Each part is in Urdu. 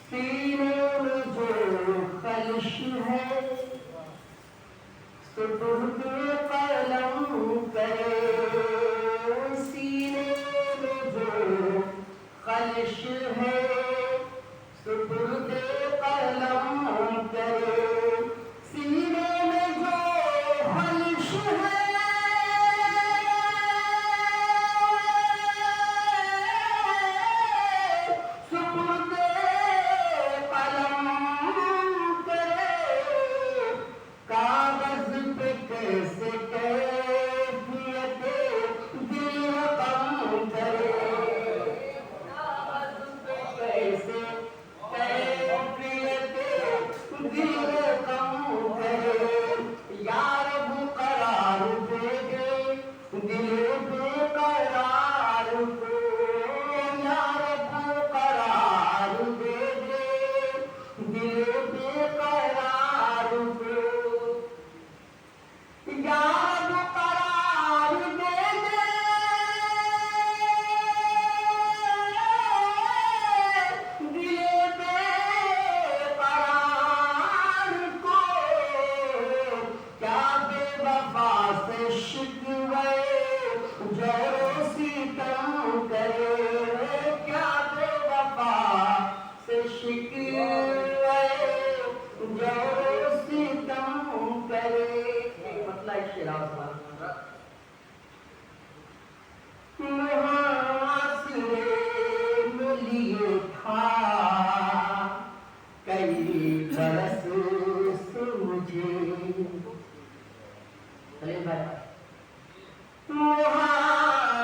سینے میں جو خلش ہے سپرد قلم کرے، سینے میں جو خلش ہے سپرد قلم کرے، سینے میں جو خلش ہے سپرد قلم کرے، کاغذ پہ کیسے کیفیت دل رقم کرے، کاغذ پہ کیسے کیفیت دل رقم کرے، یا رب قرار دے دے دل بے قرار کو، یا رب قرار دے دے دل بے قرار کو، یا رب قرار دے دے دل بے قرار کو، کیا بے وفا سے شکوے جور و ستم کرے، کیا بے وفا سے شکوے جور و ستم کرے۔ مطلع شراز محاصرے میں لیے تھا کئی برس سے مجھے،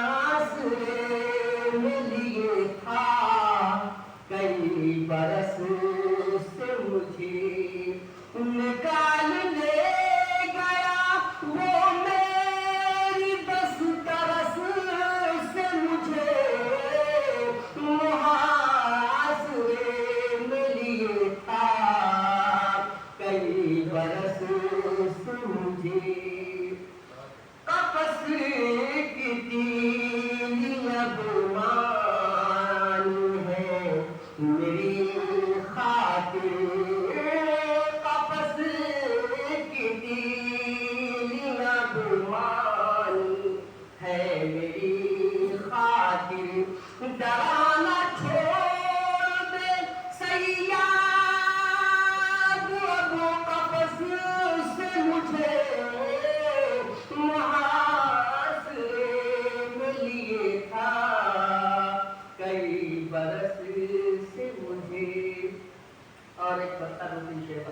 محاصرے میں لیے تھا کئی برس سے مجھے، نکال لے گیا وہ میری دسترس سے مجھے، محاصرے میں لیے تھا کئی برس سے مجھے، قفس کی تیلیاں گمان ہے میری خاطر، قفس کی تیلیاں گمان ہے میری خاطر، ڈرانا چھوڑ دے صیاد اب قفس سے مجھے، محاصرے میں لیے تھا کئی برس سے مجھے۔ اور ایک بتا دو تین شعر کا